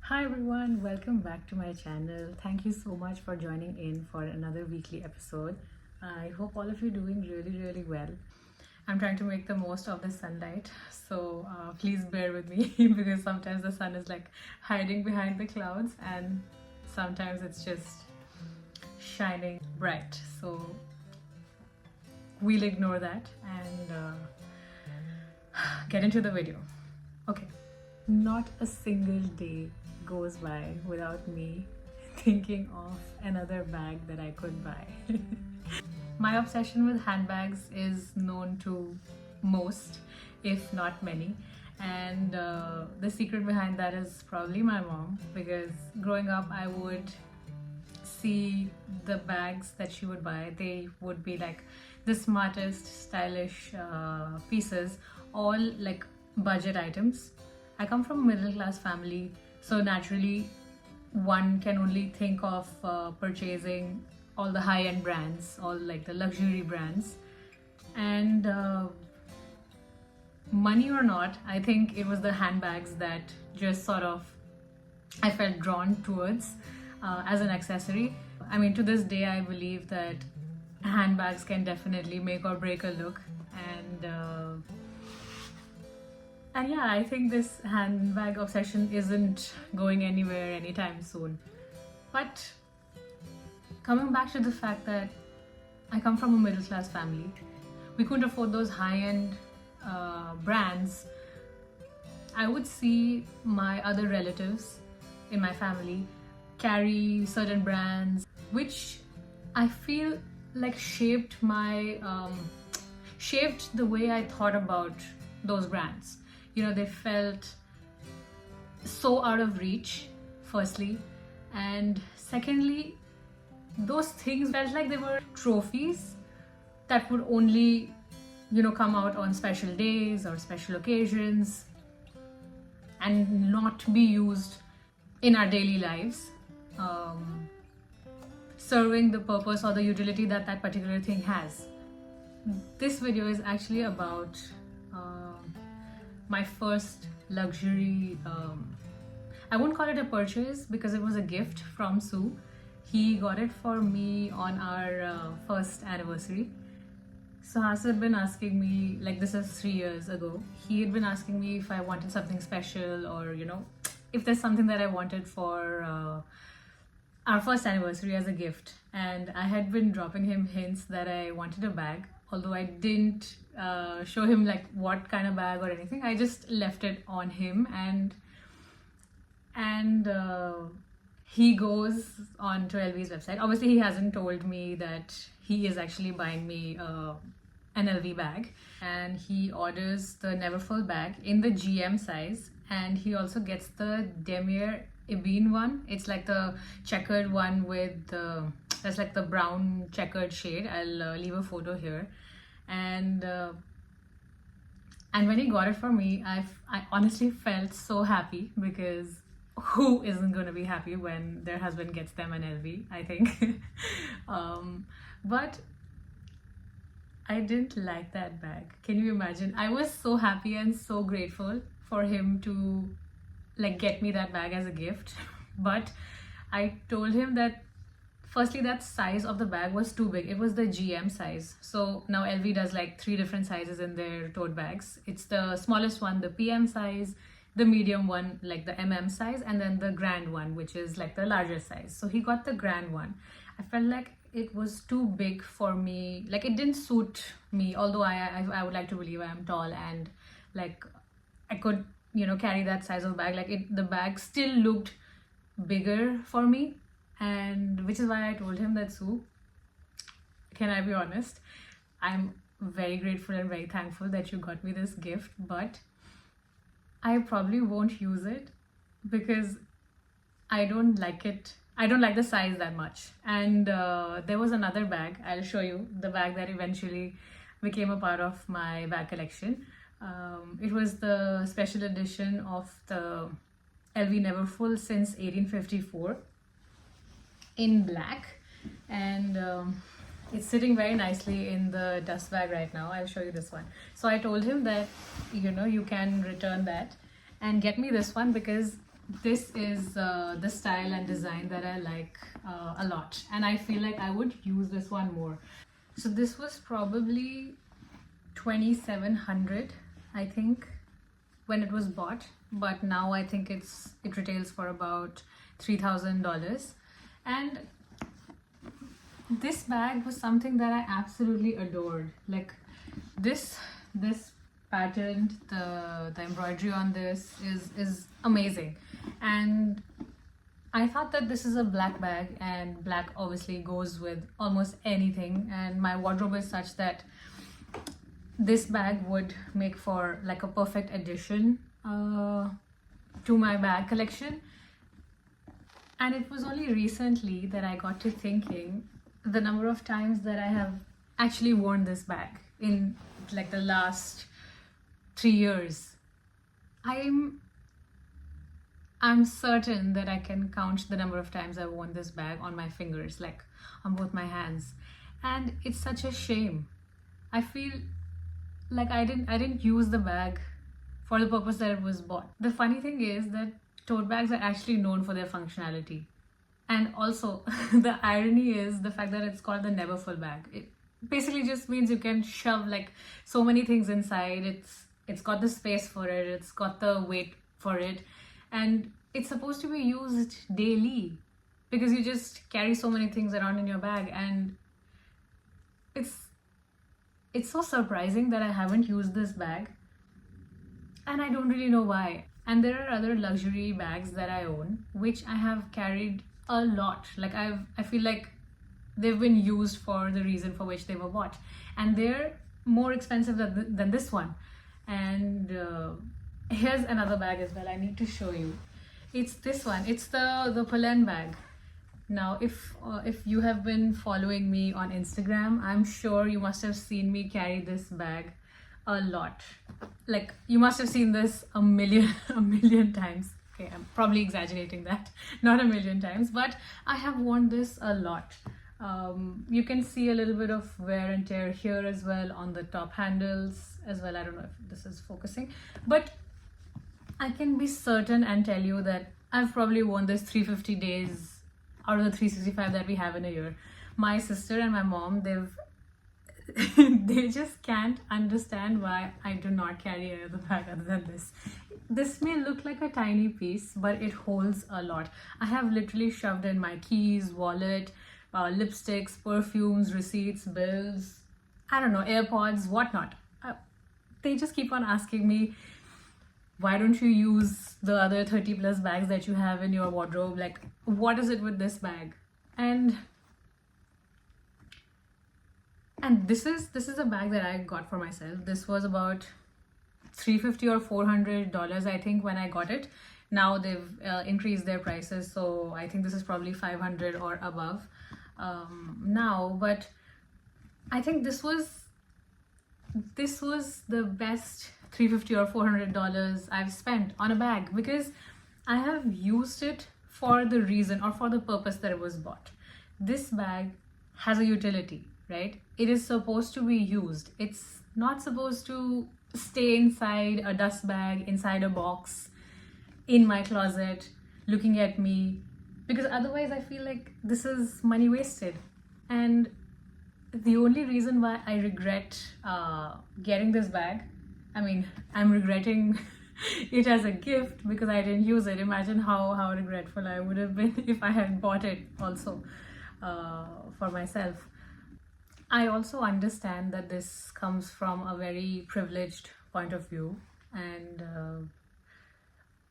Hi everyone, welcome back to my channel. Thank you so much for joining in for another weekly episode. I hope all of you doing really well. I'm trying to make the most of the sunlight, so please bear with me because sometimes the sun is like hiding behind the clouds and sometimes it's just shining bright. So we'll ignore that and get into the video. Okay, not a single day goes by without me thinking of another bag that I could buy. My obsession with handbags is known to most, if not many, and the secret behind that is probably my mom, because growing up I would see the bags that she would buy. They would be like the smartest, stylish pieces, all like budget items. I come from a middle class family, so naturally one can only think of purchasing all the high-end brands, all like the luxury brands. And money or not, I think it was the handbags that just sort of I felt drawn towards as an accessory. I mean, to this day I believe that handbags can definitely make or break a look, and yeah, I think this handbag obsession isn't going anywhere anytime soon. But coming back to the fact that I come from a middle class family, we couldn't afford those high-end brands. I would see my other relatives in my family carry certain brands, which I feel like shaped the way I thought about those brands. You know, they felt so out of reach, firstly, and secondly, those things felt like they were trophies that would only, come out on special days or special occasions and not be used in our daily lives, serving the purpose or the utility that that particular thing has. This video is actually about my first luxury, I won't call it a purchase because it was a gift from Sue. He got it for me on our first anniversary. So Has had been asking me, like this is 3 years ago, he had been asking me if I wanted something special, or if there's something that I wanted for our first anniversary as a gift. And I had been dropping him hints that I wanted a bag, although I didn't show him like what kind of bag or anything. I just left it on him, and he goes on to LV's website. Obviously he hasn't told me that he is actually buying me an LV bag, and he orders the Neverfull bag in the GM size, and he also gets the Demier Ebene one. It's like the checkered one with that's like the brown checkered shade. I'll leave a photo here. And when he got it for me, I honestly felt so happy, because who isn't going to be happy when their husband gets them an LV, I think. But I didn't like that bag. Can you imagine? I was so happy and so grateful for him to like get me that bag as a gift, but I told him that firstly, that size of the bag was too big. It was the GM size. So now LV does like 3 different sizes in their tote bags. It's the smallest one, the PM size, the medium one, like the MM size, and then the grand one, which is like the larger size. So he got the grand one. I felt like it was too big for me. Like it didn't suit me, although I would like to believe I am tall and like I could, carry that size of bag. Like the bag still looked bigger for me. And which is why I told him that, Sue, can I be honest? I'm very grateful and very thankful that you got me this gift, but I probably won't use it because I don't like it. I don't like the size that much. And there was another bag. I'll show you the bag that eventually became a part of my bag collection. It was the special edition of the LV Neverfull since 1854. In black, and it's sitting very nicely in the dust bag right now. I'll show you this one. So I told him that you can return that and get me this one, because this is the style and design that I like a lot, and I feel like I would use this one more. So this was probably 2,700, I think, when it was bought, but now I think it retails for about $3,000. And this bag was something that I absolutely adored. Like this pattern, the embroidery on this is amazing, and I thought that this is a black bag, and black obviously goes with almost anything, and my wardrobe is such that this bag would make for like a perfect addition to my bag collection. And it was only recently that I got to thinking the number of times that I have actually worn this bag in like the last 3 years. I'm certain that I can count the number of times I've worn this bag on my fingers, like on both my hands. And it's such a shame. I feel like I didn't use the bag for the purpose that it was bought. The funny thing is that tote bags are actually known for their functionality. And also the irony is the fact that it's called the never full bag. It basically just means you can shove like so many things inside. It's got the space for it, it's got the weight for it, and it's supposed to be used daily because you just carry so many things around in your bag. And it's so surprising that I haven't used this bag, and I don't really know why. And there are other luxury bags that I own which I have carried a lot. Like I feel like they've been used for the reason for which they were bought, and they're more expensive than this one. And here's another bag as well I need to show you. It's this one. It's the Polene bag. Now if you have been following me on Instagram, I'm sure you must have seen me carry this bag a lot. Like you must have seen this a million times. Okay, I'm probably exaggerating that, not a million times, but I have worn this a lot. You can see a little bit of wear and tear here as well on the top handles as well. I don't know if this is focusing, but I can be certain and tell you that I've probably worn this 350 days out of the 365 that we have in a year. My sister and my mom, they just can't understand why I do not carry another bag other than this. This may look like a tiny piece, but it holds a lot. I have literally shoved in my keys, wallet, lipsticks, perfumes, receipts, bills, I don't know, AirPods, whatnot. They just keep on asking me, why don't you use the other 30 plus bags that you have in your wardrobe? Like, what is it with this bag? And this is a bag that I got for myself. This was about $350 or $400, I think, when I got it. Now they've increased their prices, so I think this is probably 500 or above now. But I think this was the best $350 or $400 I've spent on a bag, because I have used it for the reason or for the purpose that it was bought. This bag has a utility, right? It is supposed to be used. It's not supposed to stay inside a dust bag, inside a box, in my closet, looking at me, because otherwise I feel like this is money wasted. And the only reason why I regret getting this bag, I mean, I'm regretting it as a gift because I didn't use it. Imagine how regretful I would have been if I had bought it also for myself. I also understand that this comes from a very privileged point of view, and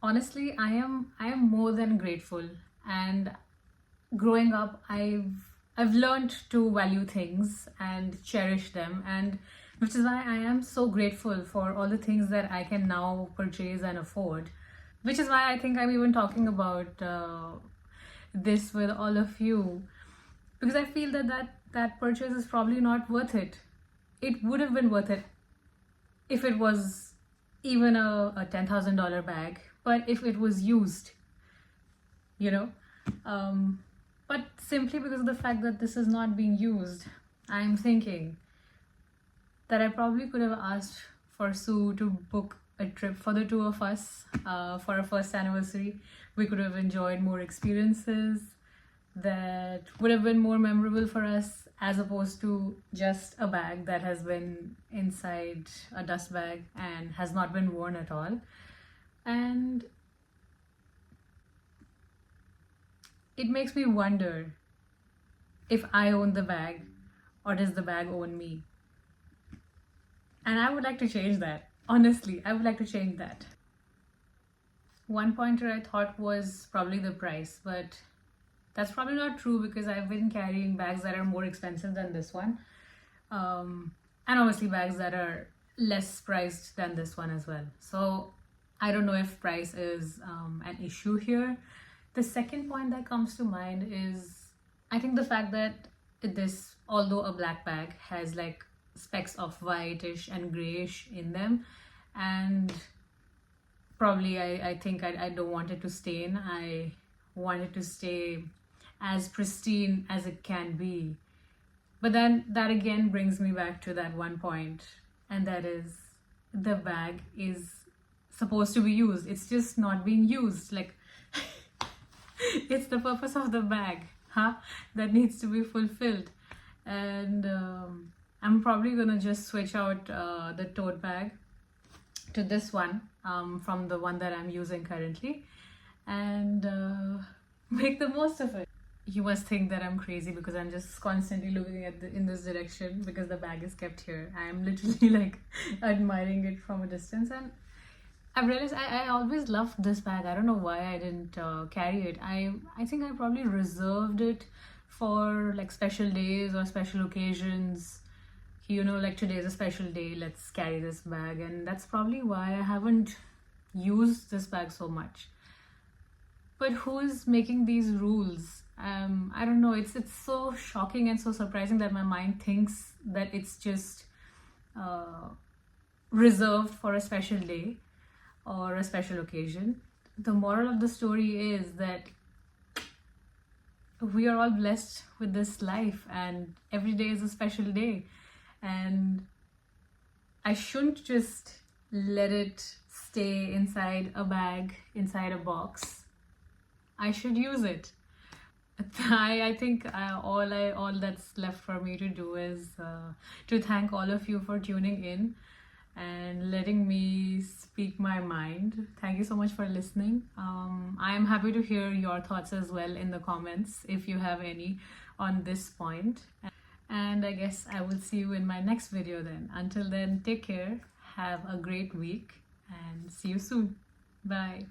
honestly, I am more than grateful. And growing up, I've learned to value things and cherish them, and which is why I am so grateful for all the things that I can now purchase and afford. Which is why I think I'm even talking about this with all of you, because I feel that purchase is probably not worth it. It would have been worth it if it was even a $10,000 bag, but if it was used, you know. But simply because of the fact that this is not being used, I'm thinking that I probably could have asked for Sue to book a trip for the two of us for our first anniversary. We could have enjoyed more experiences that would have been more memorable for us, as opposed to just a bag that has been inside a dust bag and has not been worn at all. And it makes me wonder if I own the bag or does the bag own me. And I would like to change that. Honestly, I would like to change that. One pointer I thought was probably the price, but that's probably not true because I've been carrying bags that are more expensive than this one. And obviously bags that are less priced than this one as well. So I don't know if price is an issue here. The second point that comes to mind is, I think the fact that this, although a black bag, has like specks of whitish and grayish in them, and probably I think I don't want it to stain. I want it to stay as pristine as it can be. But then that again brings me back to that one point, and that is the bag is supposed to be used. It's just not being used. Like it's the purpose of the bag, that needs to be fulfilled. And I'm probably gonna just switch out the tote bag to this one from the one that I'm using currently, and make the most of it. You must think that I'm crazy because I'm just constantly looking at in this direction because the bag is kept here. I am literally like admiring it from a distance, and I've realized I always loved this bag. I don't know why I didn't carry it. I think I probably reserved it for like special days or special occasions. You know, like today is a special day, let's carry this bag. And that's probably why I haven't used this bag so much. But who is making these rules? I don't know. It's so shocking and so surprising that my mind thinks that it's just reserved for a special day or a special occasion. The moral of the story is that we are all blessed with this life, and every day is a special day, and I shouldn't just let it stay inside a bag, inside a box. I should use it. I think all that's left for me to do is to thank all of you for tuning in and letting me speak my mind. Thank you so much for listening. I am happy to hear your thoughts as well in the comments if you have any on this point. And I guess I will see you in my next video then. Until then, take care, have a great week, and see you soon. Bye.